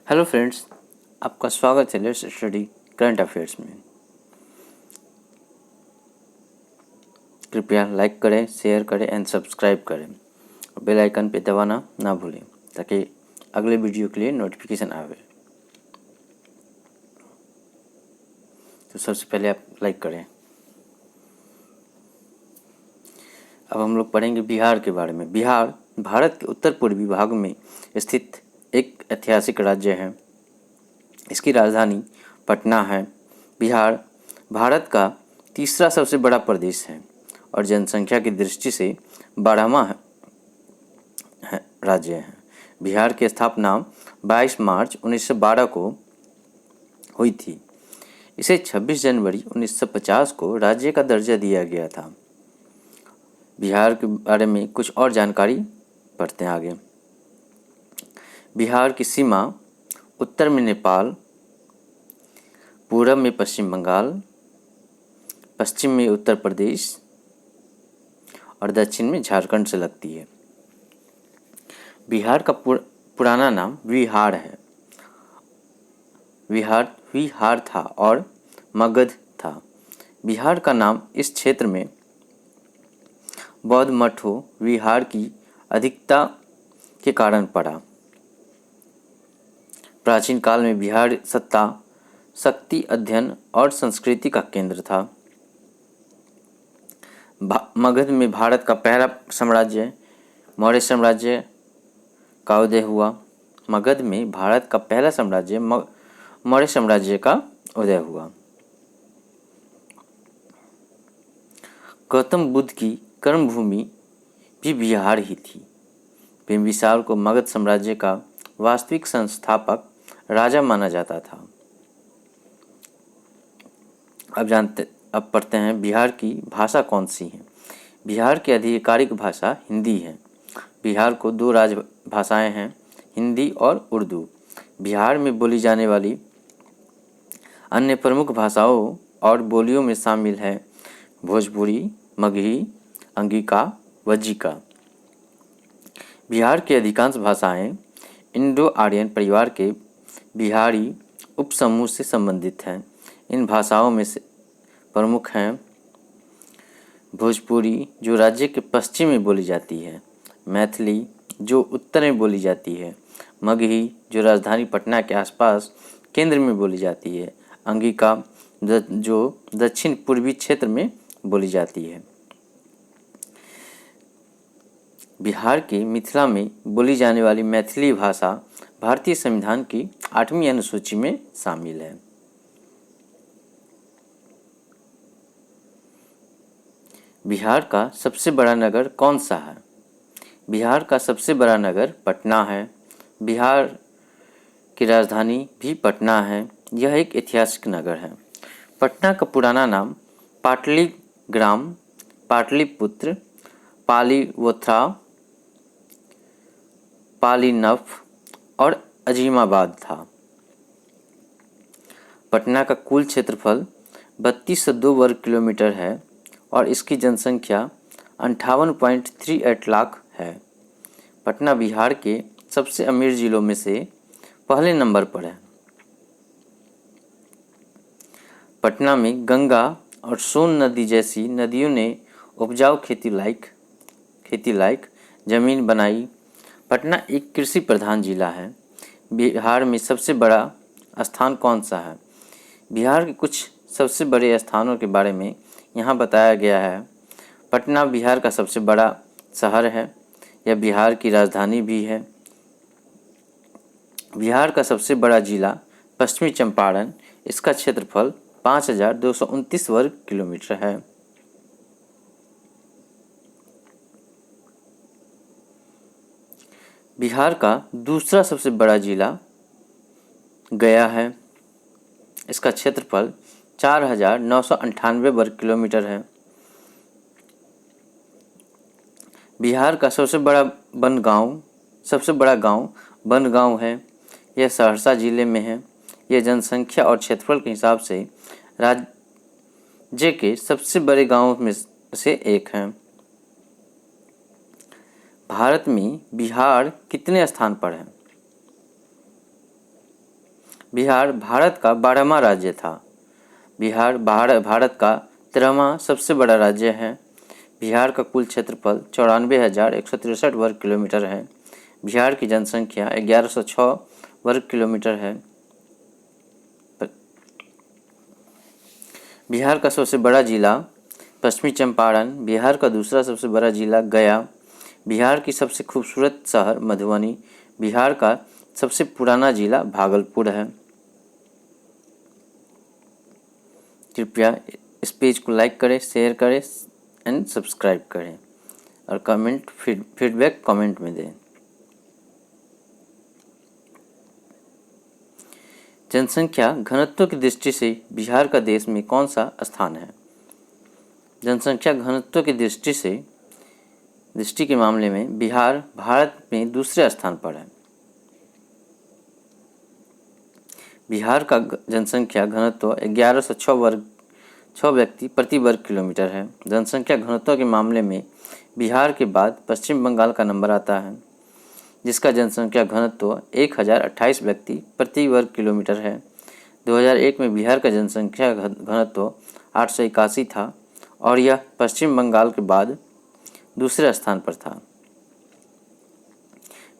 Hello friends, आपका स्वागत है लेट्स स्टडी करंट अफेयर्स में। कृपया लाइक करें, शेयर करें एंड सब्सक्राइब करें और बेल आइकन पे दबाना ना भूलें ताकि अगले वीडियो के लिए नोटिफिकेशन आवे। तो सबसे पहले आप लाइक करें। अब हम लोग पढ़ेंगे बिहार के बारे में। बिहार भारत के उत्तर पूर्वी भाग में स्थित एक ऐतिहासिक राज्य है। इसकी राजधानी पटना है। बिहार भारत का तीसरा सबसे बड़ा प्रदेश है और जनसंख्या की दृष्टि से 12वां राज्य है। बिहार की स्थापना 22 मार्च 1912 को हुई थी। इसे 26 जनवरी 1950 को राज्य का दर्जा दिया गया था। बिहार के बारे में कुछ और जानकारी पढ़ते हैं आगे। बिहार की सीमा उत्तर में नेपाल, पूरब में पश्चिम बंगाल, पश्चिम में उत्तर प्रदेश और दक्षिण में झारखंड से लगती है। बिहार का पुराना नाम विहार है। विहार था और मगध था। बिहार का नाम इस क्षेत्र में बौद्ध मठों विहार की अधिकता के कारण पड़ा। प्राचीन काल में बिहार सत्ता, शक्ति, अध्ययन और संस्कृति का केंद्र था। मगध में भारत का पहला साम्राज्य मौर्य साम्राज्य का उदय हुआ। मगध में भारत का पहला साम्राज्य मौर्य साम्राज्य का उदय हुआ। गौतम बुद्ध की कर्मभूमि भी बिहार ही थी। बिंबिसार को मगध साम्राज्य का वास्तविक संस्थापक राजा माना जाता था। अब पढ़ते हैं बिहार की भाषा कौन सी है। बिहार की आधिकारिक भाषा हिंदी है। बिहार को दो राजभाषाएं हैं, हिंदी और उर्दू। बिहार में बोली जाने वाली अन्य प्रमुख भाषाओं और बोलियों में शामिल है भोजपुरी, मगही, अंगिका, वज्जिका। बिहार की अधिकांश भाषाएं इंडो आर्यन परिवार के बिहारी उपसमूह से संबंधित हैं। इन भाषाओं में से प्रमुख हैं भोजपुरी, जो राज्य के पश्चिम में बोली जाती है, मैथिली, जो उत्तर में बोली जाती है, मगही, जो राजधानी पटना के आसपास केंद्र में बोली जाती है, अंगिका, जो दक्षिण पूर्वी क्षेत्र में बोली जाती है। बिहार के मिथिला में बोली जाने वाली मैथिली भाषा भारतीय संविधान की 8वीं अनुसूची में शामिल है। बिहार का सबसे बड़ा नगर कौन सा है? बिहार का सबसे बड़ा नगर पटना है। बिहार की राजधानी भी पटना है। यह एक ऐतिहासिक नगर है। पटना का पुराना नाम पाटलिग्राम, पाटलिपुत्र, पालीवोथ्रा, पालीनफ और अजीमाबाद था। पटना का कुल क्षेत्रफल 3202 वर्ग किलोमीटर है और इसकी जनसंख्या 58.38 लाख है। पटना बिहार के सबसे अमीर जिलों में से पहले नंबर पर है। पटना में गंगा और सोन नदी जैसी नदियों ने उपजाऊ खेती लायक जमीन बनाई। पटना एक कृषि प्रधान जिला है। बिहार में सबसे बड़ा स्थान कौन सा है? बिहार के कुछ सबसे बड़े स्थानों के बारे में यहाँ बताया गया है। पटना बिहार का सबसे बड़ा शहर है। यह बिहार की राजधानी भी है। बिहार का सबसे बड़ा जिला पश्चिमी चंपारण, इसका क्षेत्रफल 5229 वर्ग किलोमीटर है। बिहार का दूसरा सबसे बड़ा जिला गया है। इसका क्षेत्रफल 4998 वर्ग किलोमीटर है। बिहार का सबसे बड़ा गांव बनगांव है। यह सहरसा जिले में है। यह जनसंख्या और क्षेत्रफल के हिसाब से राज्य के सबसे बड़े गांवों में से एक है। भारत में बिहार कितने स्थान पर है? बिहार भारत का 12वां राज्य था। बिहार भारत का 13वां सबसे बड़ा राज्य है। बिहार का कुल क्षेत्रफल 94,163 वर्ग किलोमीटर है। बिहार की जनसंख्या 1106 वर्ग किलोमीटर है। बिहार का सबसे बड़ा जिला पश्चिमी चंपारण। बिहार का दूसरा सबसे बड़ा जिला गया। बिहार की सबसे खूबसूरत शहर मधुबनी। बिहार का सबसे पुराना जिला भागलपुर है। कृपया इस पेज को लाइक करें, शेयर करें एंड सब्सक्राइब करें और कमेंट फीडबैक कमेंट में दें। जनसंख्या घनत्व की दृष्टि से बिहार का देश में कौन सा स्थान है? जनसंख्या घनत्व की दृष्टि के मामले में बिहार भारत में दूसरे स्थान पर है। बिहार का जनसंख्या घनत्व 1106 व्यक्ति प्रति वर्ग किलोमीटर है। जनसंख्या घनत्व के मामले में बिहार के बाद पश्चिम बंगाल का नंबर आता है, जिसका जनसंख्या घनत्व 1028 व्यक्ति प्रति वर्ग किलोमीटर है। 2001 में बिहार का जनसंख्या घनत्व 881 था और यह पश्चिम बंगाल के बाद दूसरे स्थान पर था।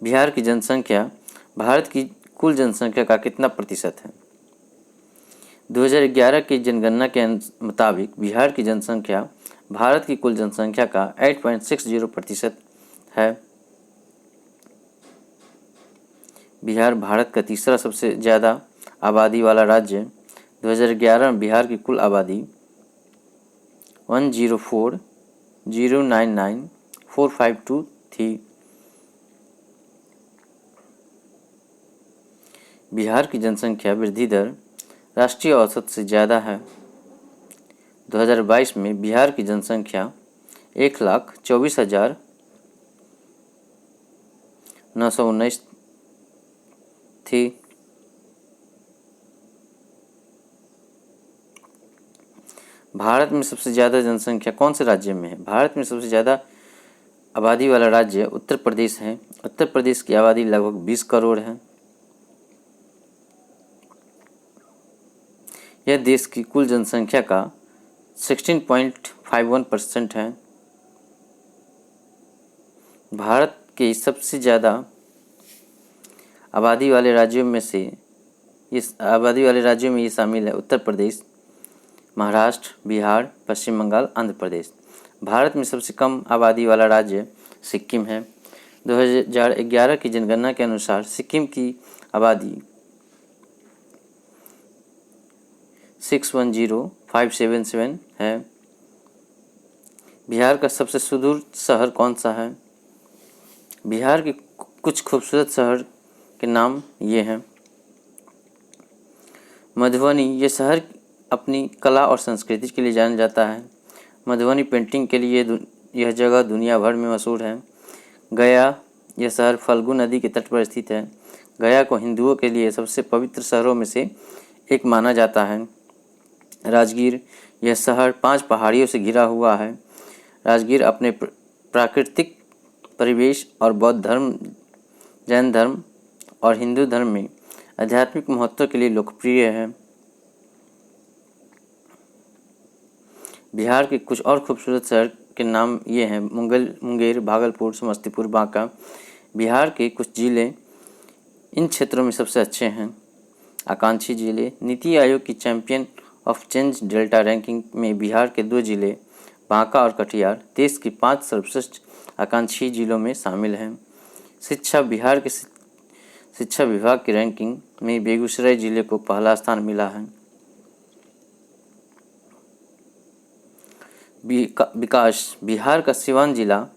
बिहार की जनसंख्या भारत की कुल जनसंख्या का कितना प्रतिशत है? 2011 की जनगणना के मुताबिक बिहार की जनसंख्या भारत की कुल जनसंख्या का 8.60% है। बिहार भारत का तीसरा सबसे ज़्यादा आबादी वाला राज्य। 2011 में बिहार की कुल आबादी 104,099,452 थी। बिहार की जनसंख्या वृद्धि दर राष्ट्रीय औसत से ज़्यादा है। 2022 में बिहार की जनसंख्या 1,24,919 थी। भारत में सबसे ज़्यादा जनसंख्या कौन से राज्य में है? भारत में सबसे ज़्यादा आबादी वाला राज्य उत्तर प्रदेश है। उत्तर प्रदेश की आबादी लगभग 20 करोड़ है। यह देश की कुल जनसंख्या का 16.51% है। भारत के सबसे ज़्यादा आबादी वाले राज्यों में ये शामिल है उत्तर प्रदेश, महाराष्ट्र, बिहार, पश्चिम बंगाल, आंध्र प्रदेश। भारत में सबसे कम आबादी वाला राज्य सिक्किम है। 2011 की जनगणना के अनुसार सिक्किम की आबादी 610,577 है। बिहार का सबसे सुदूर शहर कौन सा है? बिहार के कुछ खूबसूरत शहर के नाम ये हैं। मधुबनी, ये शहर अपनी कला और संस्कृति के लिए जाना जाता है। मधुबनी पेंटिंग के लिए यह जगह दुनिया भर में मशहूर है। गया, यह शहर फल्गु नदी के तट पर स्थित है। गया को हिंदुओं के लिए सबसे पवित्र शहरों में से एक माना जाता है। राजगीर, यह शहर 5 पहाड़ियों से घिरा हुआ है। राजगीर अपने प्राकृतिक परिवेश और बौद्ध धर्म, जैन धर्म और हिंदू धर्म में आध्यात्मिक महत्व के लिए लोकप्रिय है। बिहार के कुछ और खूबसूरत शहर के नाम ये हैं: मुंगेर, भागलपुर, समस्तीपुर, बांका। बिहार के कुछ जिले इन क्षेत्रों में सबसे अच्छे हैं। आकांक्षी जिले, नीति आयोग की champion of change delta ranking में बिहार के 2 जिले बांका और कटिहार देश के 5 सर्वश्रेष्ठ आकांक्षी जिलों में शामिल हैं। शिक्षा, बिहार के शिक्षा विभाग की रैंकिंग में बेगूसराय जिले को पहला स्थान मिला है। विकास, बिहार का सीवान जिला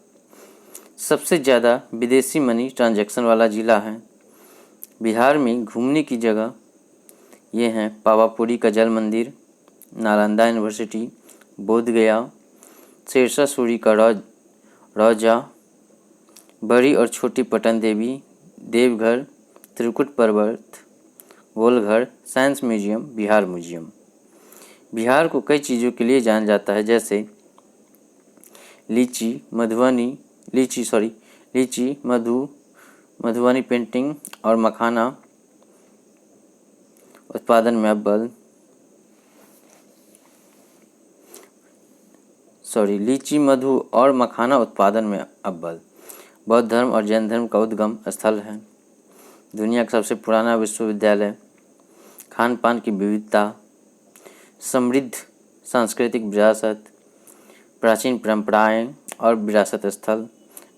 सबसे ज़्यादा विदेशी मनी ट्रांजैक्शन वाला जिला है। बिहार में घूमने की जगह ये हैं: पावापुरी का जल मंदिर, नालंदा यूनिवर्सिटी, बोध गया, शेरशाह सूरी का रौजा, बड़ी और छोटी पटन देवी, देवघर, त्रिकुट पर्वत, Golghar, science museum, Bihar museum. Bihar को कई चीज़ों के लिए जाना जाता है, जैसे लीची, मधुबनी पेंटिंग और मखाना। उत्पादन में अव्वल लीची, मधु और मखाना उत्पादन में अव्वल। बौद्ध धर्म और जैन धर्म का उद्गम स्थल है। दुनिया का सबसे पुराना विश्वविद्यालय। खान पान की विविधता, समृद्ध सांस्कृतिक विरासत, प्राचीन परंपराएं और विरासत स्थल।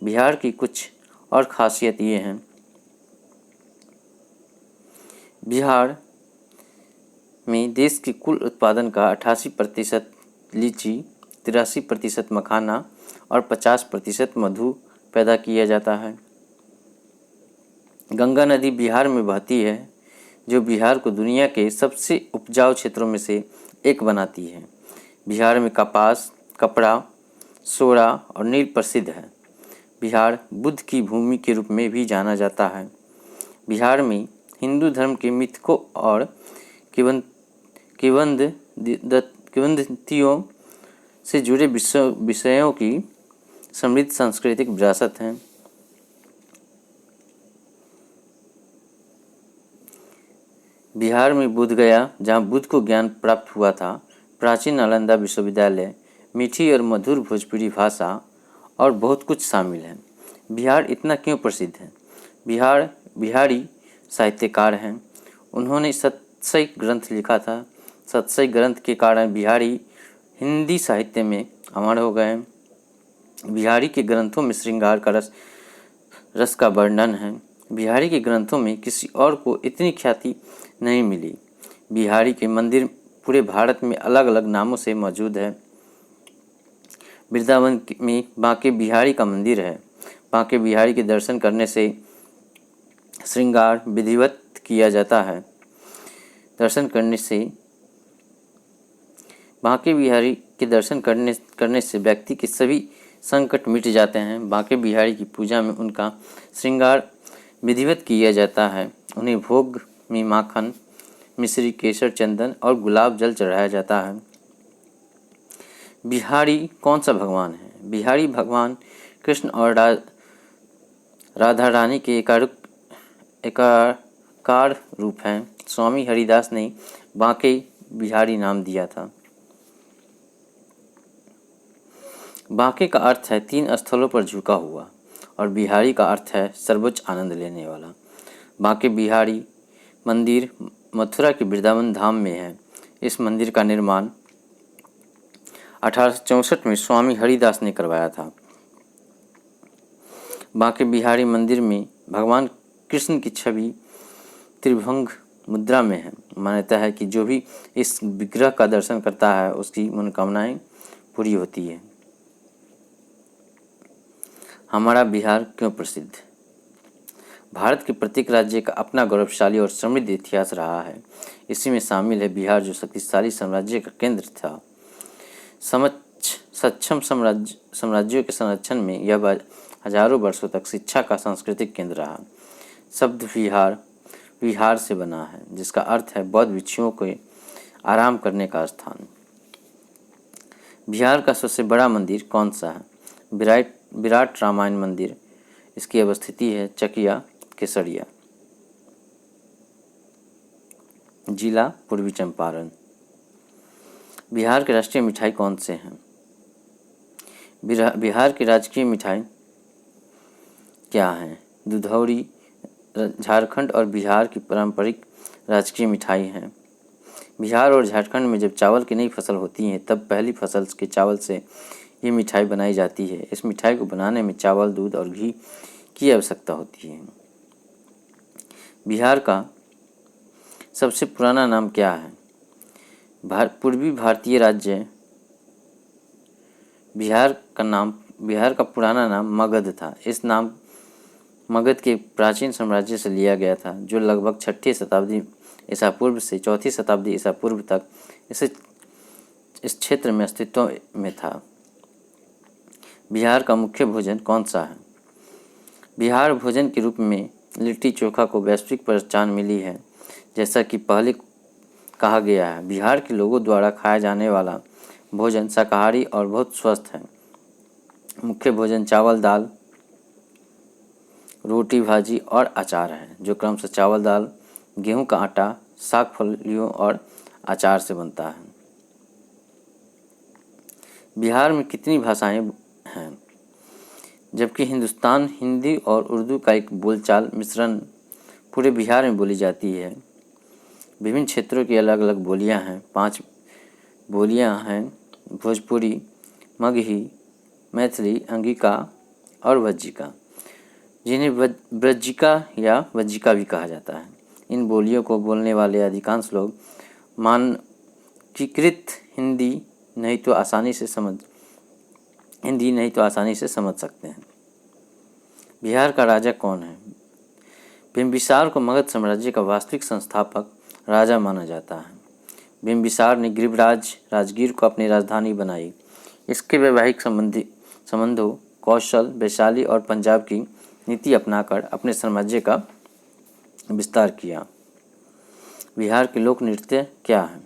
बिहार की कुछ और खासियत ये हैं। बिहार में देश के कुल उत्पादन का 88% लीची, 83% मखाना और 50% मधु पैदा किया जाता है। गंगा नदी बिहार में बहती है, जो बिहार को दुनिया के सबसे उपजाऊ क्षेत्रों में से एक बनाती है। बिहार में कपास, कपड़ा, सोरा और नील प्रसिद्ध है। बिहार बुद्ध की भूमि के रूप में भी जाना जाता है। बिहार में हिंदू धर्म के मिथकों और किंवदंतियों से जुड़े विषयों की समृद्ध सांस्कृतिक विरासत है। बिहार में बोध गया, जहाँ बुद्ध को ज्ञान प्राप्त हुआ था, प्राचीन नालंदा विश्वविद्यालय, मीठी और मधुर भोजपुरी भाषा और बहुत कुछ शामिल है। बिहार इतना क्यों प्रसिद्ध है? बिहारी साहित्यकार हैं। उन्होंने सतसई ग्रंथ लिखा था। सतसई ग्रंथ के कारण बिहारी हिंदी साहित्य में अमर हो गए। बिहारी के ग्रंथों में श्रृंगार का रस का वर्णन है। बिहारी के ग्रंथों में किसी और को इतनी ख्याति नहीं मिली। बिहारी के मंदिर पूरे भारत में अलग अलग नामों से मौजूद है। वृंदावन में बांके बिहारी का मंदिर है। बांके बिहारी के दर्शन करने से श्रृंगार विधिवत किया जाता है। दर्शन करने से बांके बिहारी के दर्शन करने से व्यक्ति के सभी संकट मिट जाते हैं। बांके बिहारी की पूजा में उनका श्रृंगार विधिवत किया जाता है। उन्हें भोग में माखन, मिश्री, केसर, चंदन और गुलाब जल चढ़ाया जाता है। बिहारी कौन सा भगवान है? बिहारी भगवान कृष्ण और राधा रानी के एकाकार रूप हैं। स्वामी हरिदास ने बांके बिहारी नाम दिया था। बांके का अर्थ है 3 स्थलों पर झुका हुआ और बिहारी का अर्थ है सर्वोच्च आनंद लेने वाला। बांके बिहारी मंदिर मथुरा के वृंदावन धाम में है। इस मंदिर का निर्माण 1864 में स्वामी हरिदास ने करवाया था। बांके बिहारी मंदिर में भगवान कृष्ण की छवि त्रिभंग मुद्रा में है। मान्यता है कि जो भी इस विग्रह का दर्शन करता है उसकी मनोकामनाएं पूरी होती है। हमारा बिहार क्यों प्रसिद्ध? भारत के प्रत्येक राज्य का अपना गौरवशाली और समृद्ध इतिहास रहा है। इसी में शामिल है बिहार, जो शक्तिशाली साम्राज्य का केंद्र था। सक्षम साम्राज्यों के संरक्षण में यह हजारों वर्षों तक शिक्षा का सांस्कृतिक केंद्र रहा। शब्द विहार से बना है, जिसका अर्थ है बौद्ध भिक्षुओं के आराम करने का स्थान। बिहार का सबसे बड़ा मंदिर कौन सा है? विराट रामायण मंदिर। इसकी अवस्थिति है चकिया, केसरिया, जिला पूर्वी चंपारण। बिहार की राष्ट्रीय मिठाई कौन से हैं? बिहार की राजकीय मिठाई क्या है? दुधौरी झारखंड और बिहार की पारंपरिक राजकीय मिठाई है। बिहार और झारखंड में जब चावल की नई फसल होती है तब पहली फसल के चावल से ये मिठाई बनाई जाती है। इस मिठाई को बनाने में चावल, दूध और घी की आवश्यकता होती है। बिहार का सबसे पुराना नाम क्या है? पूर्वी भारतीय राज्य बिहार का पुराना नाम मगध था। इस नाम मगध के प्राचीन साम्राज्य से लिया गया था, जो लगभग 6ठी शताब्दी ईसा पूर्व से 4ठी शताब्दी ईसा पूर्व तक इस क्षेत्र में अस्तित्व में था। बिहार का मुख्य भोजन कौन सा है? बिहार भोजन के रूप में लिट्टी चोखा को वैश्विक पहचान मिली है। जैसा कि पहले कहा गया है, बिहार के लोगों द्वारा खाया जाने वाला भोजन शाकाहारी और बहुत स्वस्थ है। मुख्य भोजन चावल, दाल, रोटी, भाजी और अचार है, जो क्रमशः चावल, दाल, गेहूं का आटा, साग फलियों और अचार से बनता है। बिहार में कितनी भाषाएं हैं? जबकि हिंदुस्तान हिंदी और उर्दू का एक बोलचाल मिश्रण पूरे बिहार में बोली जाती है। विभिन्न क्षेत्रों की अलग अलग बोलियां हैं। 5 बोलियां हैं: भोजपुरी, मगही, मैथिली, अंगिका और वज्जिका, जिन्हें ब्रजिका या वज्जिका भी कहा जाता है। इन बोलियों को बोलने वाले अधिकांश लोग मानकीकृत हिंदी नहीं तो आसानी से समझ सकते हैं। बिहार का राजा कौन है? बिम्बिसार को मगध साम्राज्य का वास्तविक संस्थापक राजा माना जाता है। बिम्बिसार ने गिरिराज राजगीर को अपनी राजधानी बनाई। इसके वैवाहिक संबंधों, कौशल, वैशाली और पंजाब की नीति अपनाकर अपने साम्राज्य का विस्तार किया। बिहार के लोक नृत्य क्या है?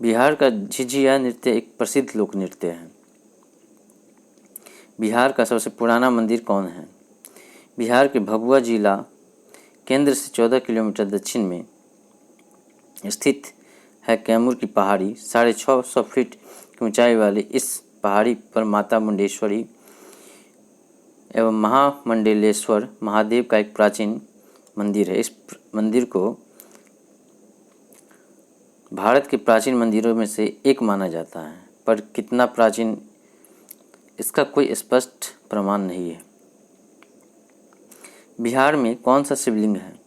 बिहार का झिझिया नृत्य एक प्रसिद्ध लोक नृत्य है। बिहार का सबसे पुराना मंदिर कौन है? बिहार के भभुआ जिला केंद्र से 14 किलोमीटर दक्षिण में स्थित है। कैमूर की पहाड़ी 650 फीट की ऊंचाई वाली इस पहाड़ी पर माता मुंडेश्वरी एवं महामंडलेश्वर महादेव का एक प्राचीन मंदिर है। इस मंदिर को भारत के प्राचीन मंदिरों में से एक माना जाता है, पर कितना प्राचीन इसका कोई स्पष्ट प्रमाण नहीं है। बिहार में कौन सा शिवलिंग है?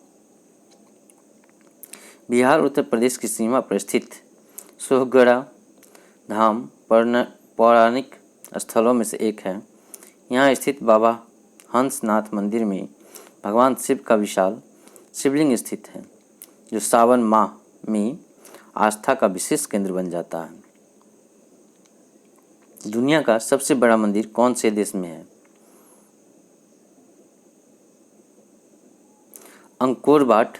बिहार उत्तर प्रदेश की सीमा पर स्थित सोहगढ़ा धाम पौराणिक स्थलों में से एक है। यहाँ स्थित बाबा हंसनाथ मंदिर में भगवान शिव का विशाल शिवलिंग स्थित है, जो सावन माह में आस्था का विशेष केंद्र बन जाता है। दुनिया का सबसे बड़ा मंदिर कौन से देश में है? अंकोर वाट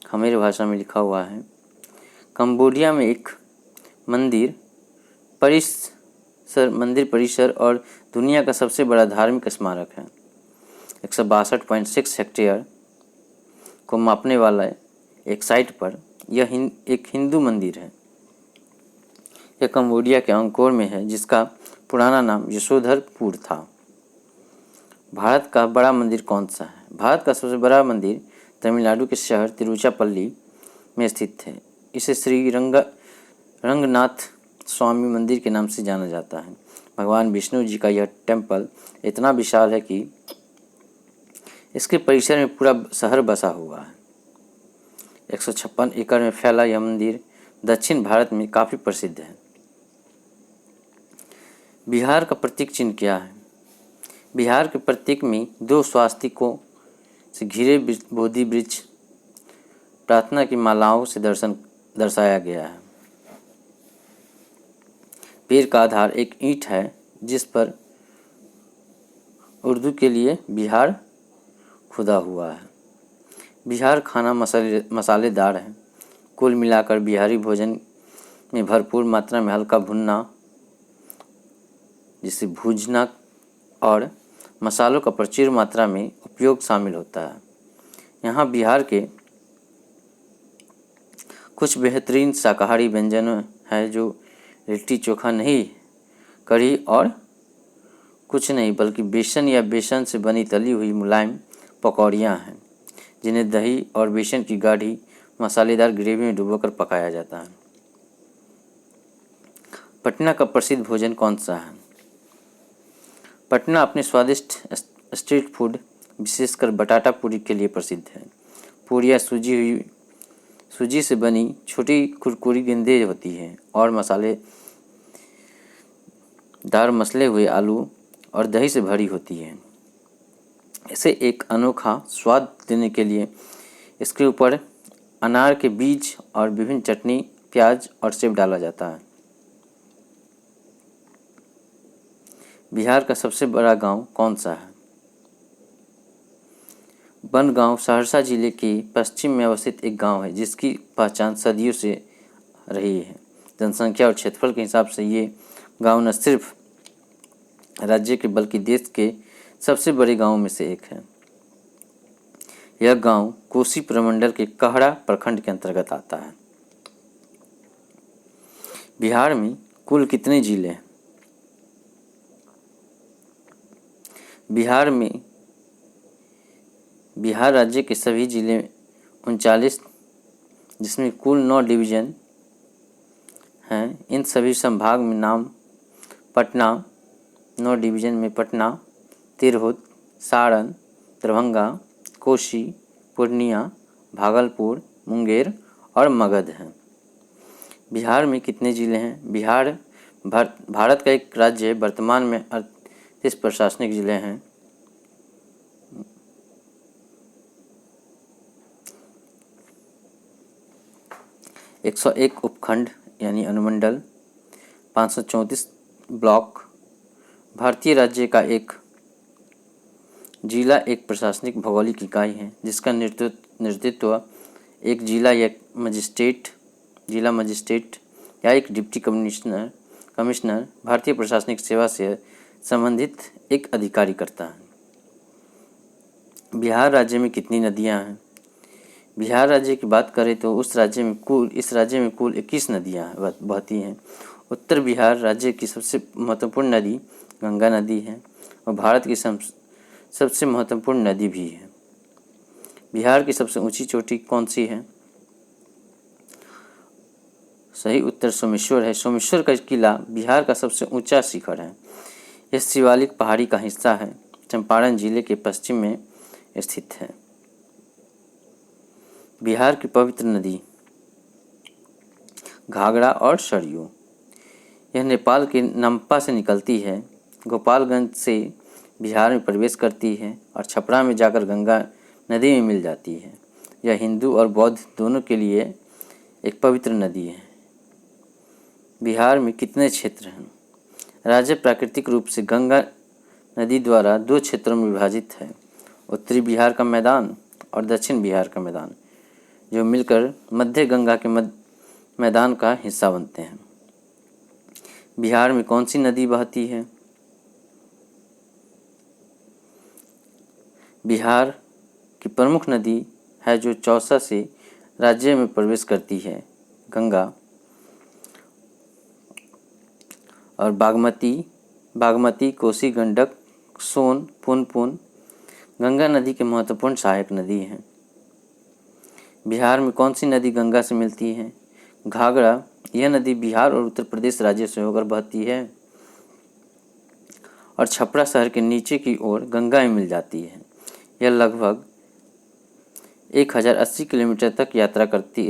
खमेर भाषा में लिखा हुआ है। कंबोडिया में एक मंदिर परिसर और दुनिया का सबसे बड़ा धार्मिक स्मारक है। 162.6 हेक्टेयर को मापने वाला एक साइट पर यह एक हिंदू मंदिर है। यह कंबोडिया के अंकोर में है, जिसका पुराना नाम यशोधरपुर था। भारत का बड़ा मंदिर कौन सा है? भारत का सबसे बड़ा मंदिर तमिलनाडु के शहर तिरुचिरापल्ली में स्थित है। इसे श्री रंगनाथ स्वामी मंदिर के नाम से जाना जाता है। भगवान विष्णु जी का यह टेम्पल इतना विशाल है कि इसके परिसर में पूरा शहर बसा हुआ है। 156 एकड़ में फैला यह मंदिर दक्षिण भारत में काफ़ी प्रसिद्ध है। बिहार का प्रतीक चिन्ह क्या है? बिहार के प्रतीक में 2 स्वास्तिकों से घिरे बोधि वृक्ष प्रार्थना की मालाओं से दर्शाया गया है। पेड़ का आधार एक ईंट है, जिस पर उर्दू के लिए बिहार खुदा हुआ है। बिहार खाना मसालेदार है। कुल मिलाकर बिहारी भोजन में भरपूर मात्रा में हल्का भुनना, जिसे भूजना, और मसालों का प्रचुर मात्रा में उपयोग शामिल होता है। यहाँ बिहार के कुछ बेहतरीन शाकाहारी व्यंजन हैं, जो लिट्टी चोखा नहीं, कढ़ी और कुछ नहीं बल्कि बेसन या बेसन से बनी तली हुई मुलायम पकौड़ियाँ हैं, जिन्हें दही और बेसन की गाढ़ी मसालेदार ग्रेवी में डुबोकर पकाया जाता है। पटना का प्रसिद्ध भोजन कौन सा है? पटना अपने स्वादिष्ट स्ट्रीट फूड, विशेषकर बटाटा पूरी के लिए प्रसिद्ध है। पूरियाँ सूजी से बनी छोटी कुरकुरी गेंदें होती हैं और मसले हुए आलू और दही से भरी होती हैं। इसे एक अनोखा स्वाद देने के लिए इसके ऊपर अनार के बीज और विभिन्न चटनी, प्याज और सेब डाला जाता है। बिहार का सबसे बड़ा गांव कौन सा है? बनगांव सहरसा जिले के पश्चिम में अवस्थित एक गांव है, जिसकी पहचान सदियों से रही है। जनसंख्या और क्षेत्रफल के हिसाब से ये गांव न सिर्फ राज्य के बल्कि देश के सबसे बड़े गांवों में से एक है। यह गांव कोसी प्रमंडल के कहड़ा प्रखंड के अंतर्गत आता है। बिहार में कुल कितने जिले हैं? बिहार राज्य के सभी जिले 39, जिसमें कुल 9 डिवीज़न हैं। इन सभी संभाग में नाम पटना, 9 डिवीज़न में पटना, तिरहुत, सारण, दरभंगा, कोसी, पूर्णिया, भागलपुर, मुंगेर और मगध हैं। बिहार में कितने ज़िले हैं? बिहार भारत का एक राज्य है। वर्तमान में 38 प्रशासनिक ज़िले हैं। एक 101 उपखंड यानी अनुमंडल, 534 ब्लॉक। भारतीय राज्य का एक जिला एक प्रशासनिक भौगोलिक इकाई है जिसका नेतृत्व एक जिला मजिस्ट्रेट या एक डिप्टी कमिश्नर भारतीय प्रशासनिक सेवा से संबंधित एक अधिकारी करता है। बिहार राज्य में कितनी नदियां हैं? बिहार राज्य की बात करें तो इस राज्य में कुल 21 नदियां बहती हैं। उत्तर बिहार राज्य की सबसे महत्वपूर्ण नदी गंगा नदी है और भारत की सबसे महत्वपूर्ण नदी भी है। बिहार की सबसे ऊंची चोटी कौन सी है? सही उत्तर सोमेश्वर है। सोमेश्वर का किला बिहार का सबसे ऊंचा शिखर है। यह शिवालिक पहाड़ी का हिस्सा है। चंपारण जिले के पश्चिम में स्थित है। बिहार की पवित्र नदी घाघरा और सरयू। यह नेपाल के नमपा से निकलती है, गोपालगंज से बिहार में प्रवेश करती है और छपरा में जाकर गंगा नदी में मिल जाती है। यह हिंदू और बौद्ध दोनों के लिए एक पवित्र नदी है। बिहार में कितने क्षेत्र हैं? राज्य प्राकृतिक रूप से गंगा नदी द्वारा 2 क्षेत्रों में विभाजित है, उत्तरी बिहार का मैदान और दक्षिण बिहार का मैदान, जो मिलकर मध्य गंगा के मैदान का हिस्सा बनते हैं। बिहार में कौन सी नदी बहती है? बिहार की प्रमुख नदी है जो चौसा से राज्य में प्रवेश करती है, गंगा और बागमती, कोसी, गंडक, सोन, पुनपुन गंगा नदी के महत्वपूर्ण सहायक नदी हैं। बिहार में कौन सी नदी गंगा से मिलती है? घाघरा। यह नदी बिहार और उत्तर प्रदेश राज्य से होकर बहती है और छपरा शहर के नीचे की ओर गंगा में मिल जाती है। यह लगभग 1080 किलोमीटर तक यात्रा करती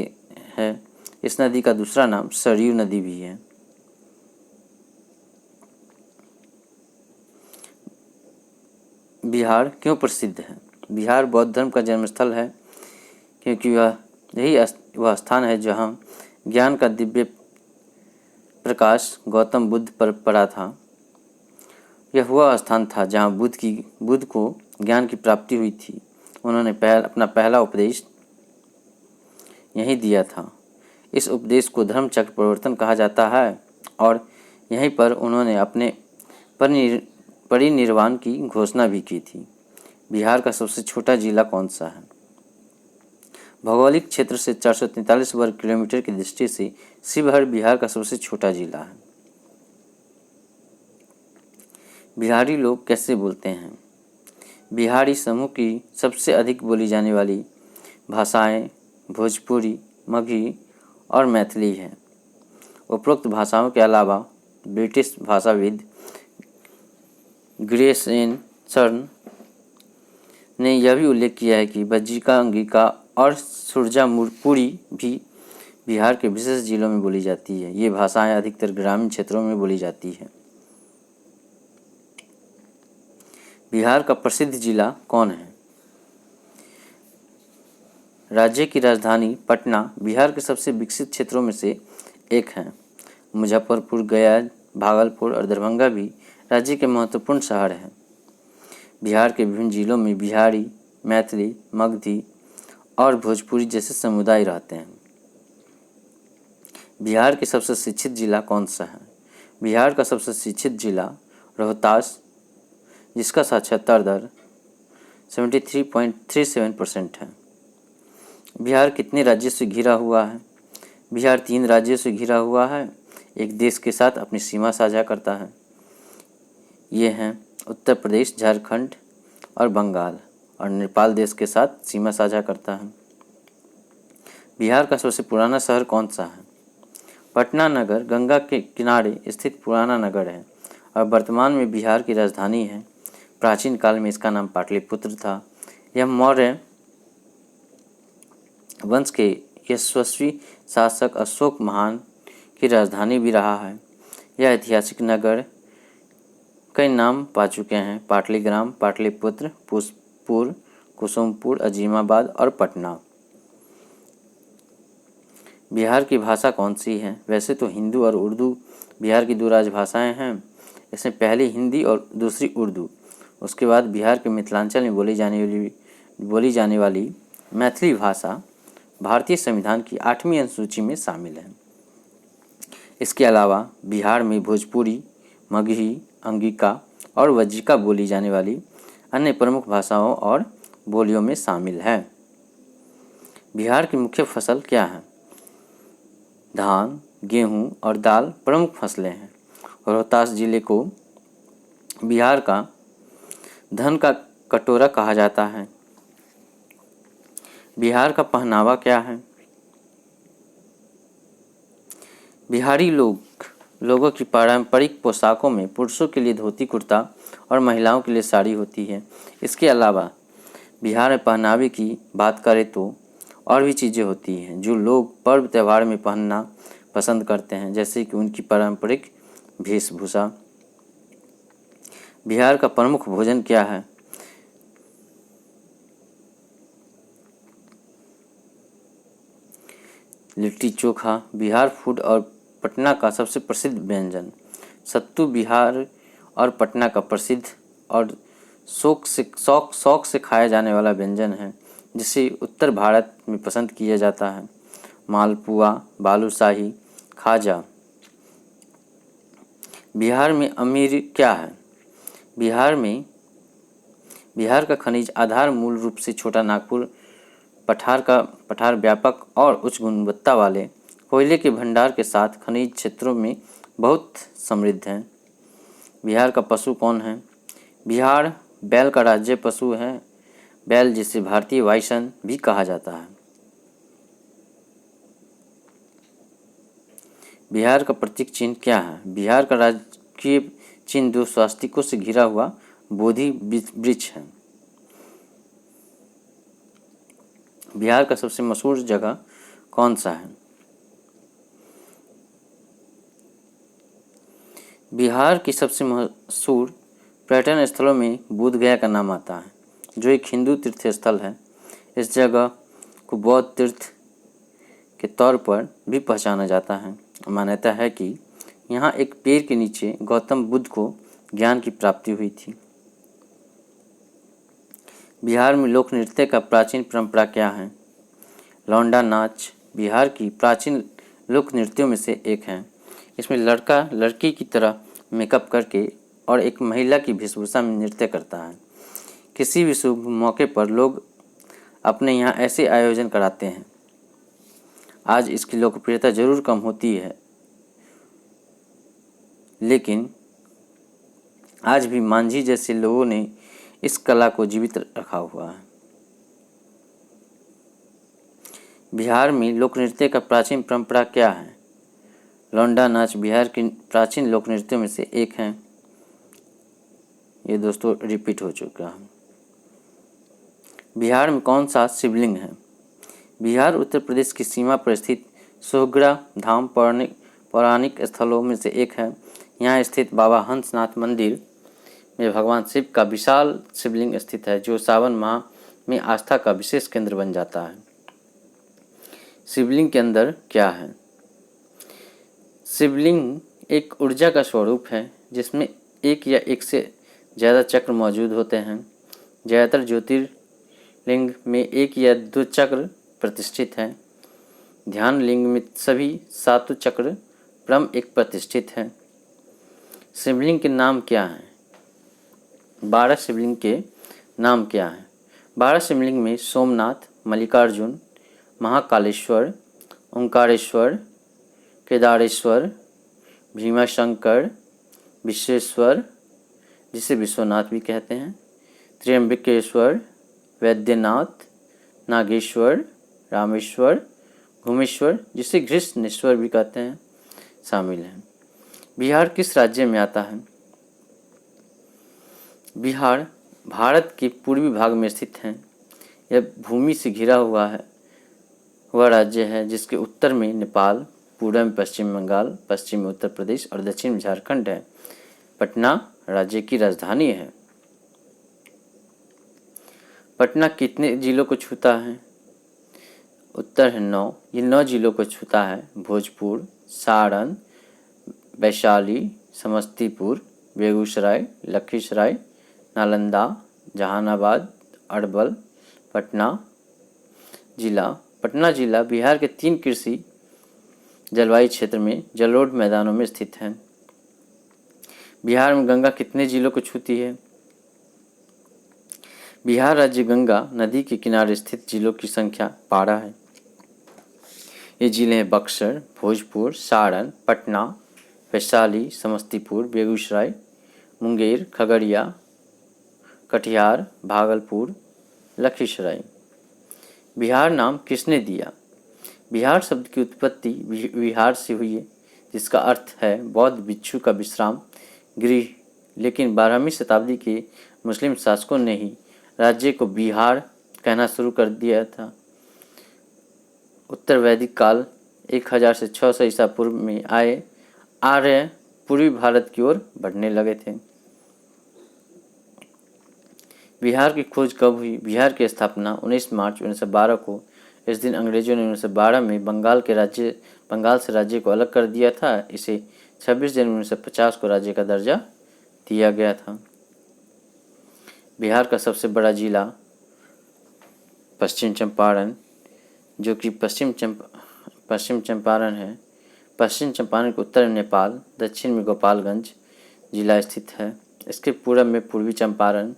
है। इस नदी का दूसरा नाम सरयू नदी भी है। बिहार क्यों प्रसिद्ध है? बिहार बौद्ध धर्म का जन्मस्थल है, क्योंकि वह स्थान है जहाँ ज्ञान का दिव्य प्रकाश गौतम बुद्ध पर पड़ा था। यह वह स्थान था जहाँ बुद्ध को ज्ञान की प्राप्ति हुई थी। उन्होंने अपना पहला उपदेश यहीं दिया था। इस उपदेश को धर्म चक्र प्रवर्तन कहा जाता है और यहीं पर उन्होंने अपने परिनिर्वाण की घोषणा भी की थी। बिहार का सबसे छोटा जिला कौन सा है? भौगोलिक क्षेत्र से 443 वर्ग किलोमीटर की दृष्टि से शिवहर बिहार का सबसे छोटा जिला है। बिहारी लोग कैसे बोलते हैं? बिहारी समूह की सबसे अधिक बोली जाने वाली भाषाएं भोजपुरी, मगही और मैथिली हैं। उपरोक्त भाषाओं के अलावा ब्रिटिश भाषाविद ग्रेसन ने यह भी उल्लेख किया है कि बज्जिका, अंगिका और सुरजापुरी भी बिहार के विशेष जिलों में बोली जाती है। ये भाषाएं अधिकतर ग्रामीण क्षेत्रों में बोली जाती है। बिहार का प्रसिद्ध जिला कौन है? राज्य की राजधानी पटना बिहार के सबसे विकसित क्षेत्रों में से एक है। मुजफ्फरपुर, गया, भागलपुर और दरभंगा भी राज्य के महत्वपूर्ण शहर हैं। बिहार के विभिन्न जिलों में बिहारी, मैथिली, मगधी और भोजपुरी जैसे समुदाय रहते हैं। बिहार के सबसे शिक्षित जिला कौन सा है? बिहार का सबसे शिक्षित जिला रोहतास, जिसका साक्षरता दर 73.37% है। बिहार कितने राज्यों से घिरा हुआ है? बिहार 3 राज्यों से घिरा हुआ है। एक देश के साथ अपनी सीमा साझा करता है। ये हैं उत्तर प्रदेश, झारखंड और बंगाल, और नेपाल देश के साथ सीमा साझा करता है। बिहार का सबसे पुराना शहर कौन सा है? पटना नगर गंगा के किनारे स्थित पुराना नगर है और वर्तमान में बिहार की राजधानी है। प्राचीन काल में इसका नाम पाटलिपुत्र था। यह मौर्य वंश के यशस्वी शासक अशोक महान की राजधानी भी रहा है। यह ऐतिहासिक नगर कई नाम पा चुके हैं: पाटलीग्राम, पाटलिपुत्र, पुष्पुर, कुसुमपुर, अजीमाबाद और पटना। बिहार की भाषा कौन सी है? वैसे तो हिंदू और उर्दू बिहार की 2 राजभाषाएं हैं। इसमें पहली हिंदी और दूसरी उर्दू। उसके बाद बिहार के मिथिलांचल में बोली जाने वाली मैथिली भाषा भारतीय संविधान की 8वीं अनुसूची में शामिल है। इसके अलावा बिहार में भोजपुरी, मगही, अंगिका और वज्जिका बोली जाने वाली अन्य प्रमुख भाषाओं और बोलियों में शामिल है। बिहार की मुख्य फसल क्या है? धान, गेहूं और दाल प्रमुख फसलें हैं। रोहतास जिले को बिहार का धन का कटोरा कहा जाता है। बिहार का क्या है? बिहारी लोगों की पारंपरिक पोशाकों में पुरुषों के लिए धोती कुर्ता और महिलाओं के लिए साड़ी होती है। इसके अलावा बिहार में पहनावे की बात करें तो और भी चीज़ें होती हैं जो लोग पर्व त्यौहार में पहनना पसंद करते हैं, जैसे कि उनकी पारंपरिक वेशभूषा। बिहार का प्रमुख भोजन क्या है? लिट्टी चोखा बिहार फूड और पटना का सबसे प्रसिद्ध व्यंजन। सत्तू बिहार और पटना का प्रसिद्ध और शौक से खाया जाने वाला व्यंजन है, जिसे उत्तर भारत में पसंद किया जाता है। मालपुआ, बालूशाही, खाजा। बिहार में अमीर क्या है? बिहार का खनिज आधार मूल रूप से छोटा नागपुर पठार व्यापक और उच्च गुणवत्ता वाले कोयले के भंडार के साथ खनिज क्षेत्रों में बहुत समृद्ध है। बिहार का पशु कौन है? बिहार बैल का राज्य पशु है। बैल, जिसे भारतीय वायुसेना भी कहा जाता है। बिहार का प्रतीक चिन्ह क्या है? बिहार का राजकीय चिन्ह 2 स्वास्तिकों से घिरा हुआ बोधि वृक्ष है। बिहार का सबसे मशहूर जगह कौन सा है? बिहार की सबसे मशहूर पर्यटन स्थलों में बोध गया का नाम आता है, जो एक हिंदू तीर्थ स्थल है। इस जगह को बौद्ध तीर्थ के तौर पर भी पहचाना जाता है। मान्यता है कि यहाँ एक पेड़ के नीचे गौतम बुद्ध को ज्ञान की प्राप्ति हुई थी। बिहार में लोक नृत्य का प्राचीन परंपरा क्या है? लौंडा नाच बिहार की प्राचीन लोक नृत्यों में से एक है। इसमें लड़का लड़की की तरह मेकअप करके और एक महिला की वेशभूषा में नृत्य करता है। किसी भी शुभ मौके पर लोग अपने यहाँ ऐसे आयोजन कराते हैं। आज इसकी लोकप्रियता जरूर कम होती है, लेकिन आज भी मांझी जैसे लोगों ने इस कला को जीवित रखा हुआ है। बिहार में लोक नृत्य का प्राचीन परंपरा क्या है? लौंडा नाच बिहार के प्राचीन लोक नृत्यों में से एक है। ये दोस्तों रिपीट हो चुका है। बिहार में कौन सा शिवलिंग है? बिहार उत्तर प्रदेश की सीमा पर स्थित सोहगड़ा धाम पौराणिक स्थलों में से एक है। यहाँ स्थित बाबा हंसनाथ मंदिर में भगवान शिव का विशाल शिवलिंग स्थित है, जो सावन माह में आस्था का विशेष केंद्र बन जाता है। शिवलिंग के अंदर क्या है? शिवलिंग एक ऊर्जा का स्वरूप है, जिसमें एक या एक से ज़्यादा चक्र मौजूद होते हैं। ज़्यादातर ज्योतिर्लिंग में 1 या 2 चक्र प्रतिष्ठित हैं। ध्यान लिंग में सभी 7 चक्र परम एक प्रतिष्ठित है। शिवलिंग के नाम क्या हैं? 12 शिवलिंग के नाम क्या हैं? 12 शिवलिंग में सोमनाथ, मल्लिकार्जुन, महाकालेश्वर, ओंकारेश्वर, केदारेश्वर, भीमाशंकर, विश्वेश्वर जिसे विश्वनाथ भी कहते हैं, त्र्यंबकेश्वर, वैद्यनाथ, नागेश्वर, रामेश्वर, घुमेश्वर जिसे घृष्णेश्वर भी कहते हैं शामिल हैं। बिहार किस राज्य में आता है? बिहार भारत के पूर्वी भाग में स्थित है। यह भूमि से घिरा हुआ राज्य है जिसके उत्तर में नेपाल, पूर्व में पश्चिम बंगाल, पश्चिम में उत्तर प्रदेश और दक्षिण में झारखंड है। पटना राज्य की राजधानी है। पटना कितने जिलों को छूता है? उत्तर है 9। ये 9 जिलों को छूता है। भोजपुर, सारण, वैशाली, समस्तीपुर, बेगूसराय, लखीसराय, नालंदा, जहानाबाद, अरवल। पटना जिला बिहार के 3 कृषि जलवायु क्षेत्र में जलोढ़ मैदानों में स्थित है। बिहार में गंगा कितने जिलों को छूती है? बिहार राज्य गंगा नदी के किनारे स्थित जिलों की संख्या 12 है। ये जिले हैं बक्सर, भोजपुर, सारण, पटना, वैशाली, समस्तीपुर, बेगूसराय, मुंगेर, खगड़िया, कटिहार, भागलपुर, लखीसराय। बिहार नाम किसने दिया? बिहार शब्द की उत्पत्ति विहार से हुई है जिसका अर्थ है बौद्ध भिक्षु का विश्राम गृह, लेकिन 12वीं शताब्दी के मुस्लिम शासकों ने ही राज्य को बिहार कहना शुरू कर दिया था। उत्तर वैदिक काल 1000 से 600 ईसा पूर्व में आर्य पूर्वी भारत की ओर बढ़ने लगे थे। बिहार की खोज कब हुई? बिहार की स्थापना 19 मार्च 1912 को। इस दिन अंग्रेजों ने 1912 में बंगाल से राज्य को अलग कर दिया था। इसे 26 जनवरी 1950 को राज्य का दर्जा दिया गया था। बिहार का सबसे बड़ा जिला पश्चिम चंपारण, जो कि पश्चिम चंपारण है। पश्चिम चंपारण के उत्तर में नेपाल, दक्षिण में गोपालगंज जिला स्थित है। इसके पूर्व में पूर्वी चंपारण,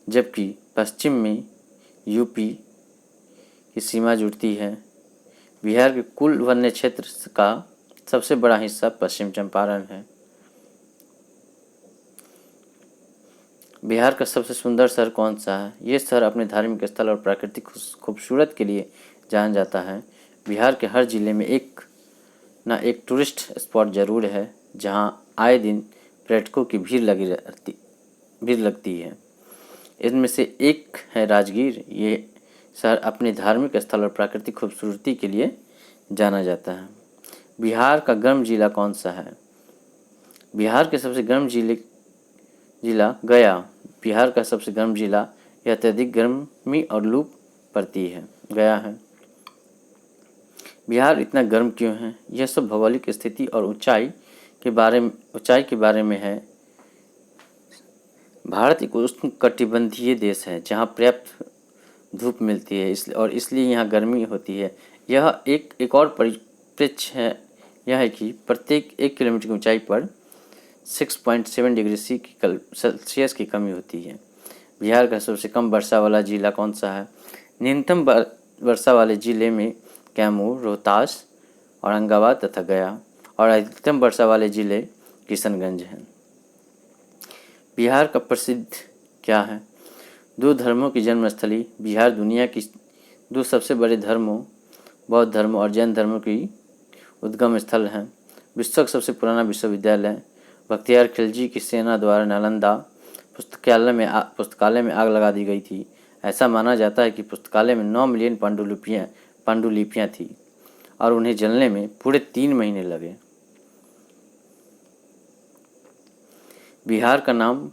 जबकि पश्चिम में यूपी की सीमा जुड़ती है। बिहार के कुल वन्य क्षेत्र का सबसे बड़ा हिस्सा पश्चिम चंपारण है। बिहार का सबसे सुंदर शहर कौन सा है? ये शहर अपने धार्मिक स्थल और प्राकृतिक खूबसूरत के लिए जाना जाता है। बिहार के हर जिले में एक टूरिस्ट स्पॉट जरूर है जहां आए दिन पर्यटकों की भीड़ लगती है। इनमें से एक है राजगीर। ये शहर अपने धार्मिक स्थल और प्राकृतिक खूबसूरती के लिए जाना जाता है। बिहार का गर्म जिला कौन सा है? बिहार के सबसे गर्म जिला गया। बिहार का सबसे गर्म जिला, यह अत्यधिक गर्मी और लू पड़ती है, गया है। बिहार इतना गर्म क्यों है? यह सब भौगोलिक स्थिति और ऊंचाई के बारे में है। भारत एक उष्णकटिबंधीय देश है जहाँ पर्याप्त धूप मिलती है, इसलिए यहाँ गर्मी होती है। यह एक और परिप्रेक्ष्य है, यह है कि प्रत्येक 1 किलोमीटर की ऊंचाई पर 6.7 डिग्री सेल्सियस की कमी होती है। बिहार का सबसे कम वर्षा वाला जिला कौन सा है? न्यूनतम वर्षा वाले जिले में कैमूर, रोहतास, औरंगाबाद तथा गया, और अधिकतम वर्षा वाले जिले किशनगंज हैं। बिहार का प्रसिद्ध क्या है? 2 धर्मों की जन्मस्थली। बिहार दुनिया की 2 सबसे बड़े धर्मों, बौद्ध धर्म और जैन धर्म की उद्गम स्थल है। विश्व का सबसे पुराना विश्वविद्यालय बख्तियार खिलजी की सेना द्वारा नालंदा पुस्तकालय में आग लगा दी गई थी। ऐसा माना जाता है कि पुस्तकालय में 9 मिलियन पांडुलिपियाँ थी और उन्हें जलने में पूरे 3 महीने लगे। बिहार का नाम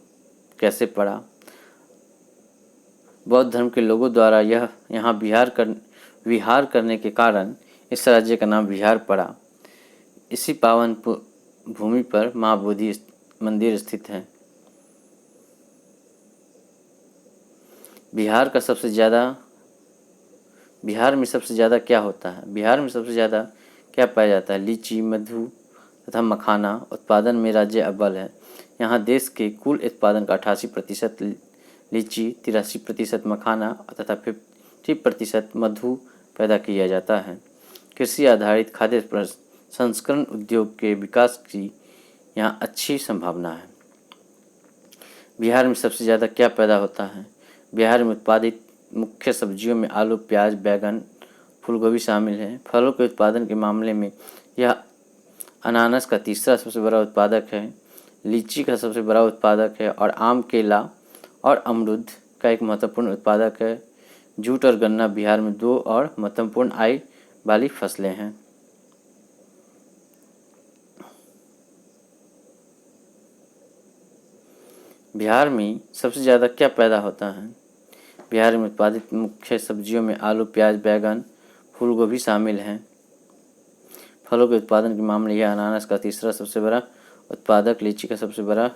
कैसे पड़ा? बौद्ध धर्म के लोगों द्वारा यहाँ विहार करने के कारण इस राज्य का नाम बिहार पड़ा। इसी पावन भूमि पर माँ बोधि मंदिर स्थित है। बिहार में सबसे ज़्यादा क्या होता है? बिहार में सबसे ज़्यादा क्या पाया जाता है? लीची, मधु तथा मखाना उत्पादन में राज्य अव्वल है। यहाँ देश के कुल उत्पादन का 88% लीची 83%, मखाना तथा 50% मधु पैदा किया जाता है। कृषि आधारित खाद्य प्रसंस्करण उद्योग के विकास की यहाँ अच्छी संभावना है। बिहार में सबसे ज़्यादा क्या पैदा होता है? बिहार में उत्पादित मुख्य सब्जियों में आलू, प्याज, बैंगन, फूलगोभी शामिल है। फलों के उत्पादन के मामले में यह अनानास का तीसरा सबसे बड़ा उत्पादक है, लीची का सबसे बड़ा उत्पादक है और आम, केला और अमरूद का एक महत्वपूर्ण उत्पादक है। जूट और गन्ना बिहार में दो और महत्वपूर्ण आय वाली फसलें हैं। बिहार में सबसे ज़्यादा क्या पैदा होता है? बिहार में उत्पादित मुख्य सब्जियों में आलू, प्याज, बैंगन, फूलगोभी शामिल हैं। फलों के उत्पादन के मामले यह अनानास का तीसरा सबसे बड़ा उत्पादक, लीची का सबसे बड़ा,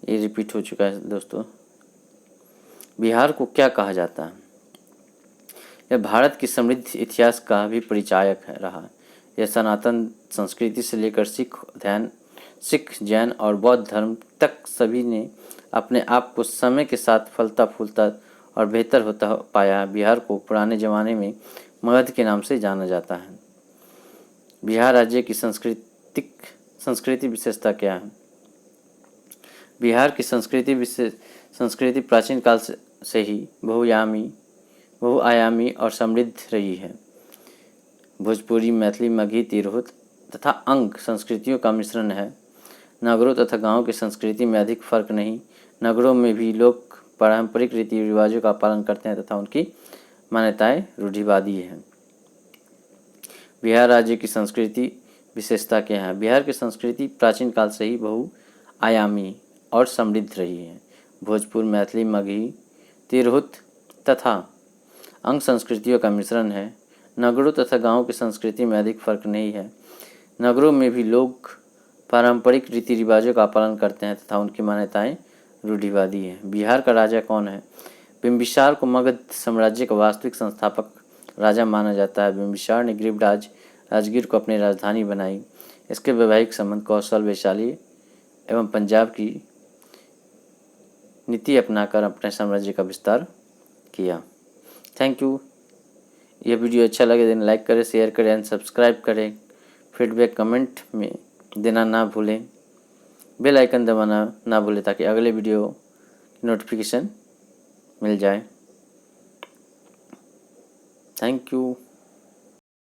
ये रिपीट हो चुका है दोस्तों। बिहार को क्या कहा जाता है? यह भारत की समृद्ध इतिहास का भी परिचायक रहा। यह सनातन संस्कृति से लेकर सिख, जैन और बौद्ध धर्म तक सभी ने अपने आप को समय के साथ फलता फूलता और बेहतर होता पाया। बिहार को पुराने ज़माने में मगध के नाम से जाना जाता है। बिहार राज्य की संस्कृति विशेषता क्या है? बिहार की संस्कृति प्राचीन काल से ही बहुआयामी और समृद्ध रही है। भोजपुरी, मैथिली, मगही, तिरहुत तथा अंग संस्कृतियों का मिश्रण है। नगरों तथा गांवों की संस्कृति में अधिक फर्क नहीं। नगरों में भी लोग पारंपरिक रीति रिवाजों का पालन करते हैं तथा उनकी मान्यताएं रूढ़िवादी हैं। बिहार राज्य की संस्कृति विशेषता क्या है? बिहार की संस्कृति प्राचीन काल से ही बहुआयामी और समृद्ध रही है। भोजपुर, मैथिली, मगही, तिरहुत तथा अंग संस्कृतियों का मिश्रण है। नगरों तथा गांवों की संस्कृति में अधिक फर्क नहीं है। नगरों में भी लोग पारंपरिक रीति रिवाजों का पालन करते हैं तथा उनकी मान्यताएं रूढ़िवादी हैं। बिहार का राजा कौन है? बिम्बिसार को मगध साम्राज्य का वास्तविक संस्थापक राजा माना जाता है। बिम्बिसार ने गिरिराज राजगीर को अपनी राजधानी बनाई। इसके वैवाहिक संबंध कौशल, वैशाली एवं पंजाब की नीति अपनाकर अपने साम्राज्य का विस्तार किया। Thank you. यह वीडियो अच्छा लगे देन लाइक करें, शेयर करें एंड सब्सक्राइब करें। फीडबैक कमेंट में देना ना भूलें। बेल आइकन दबाना ना भूलें ताकि अगले वीडियो की नोटिफिकेशन मिल जाए। Thank you.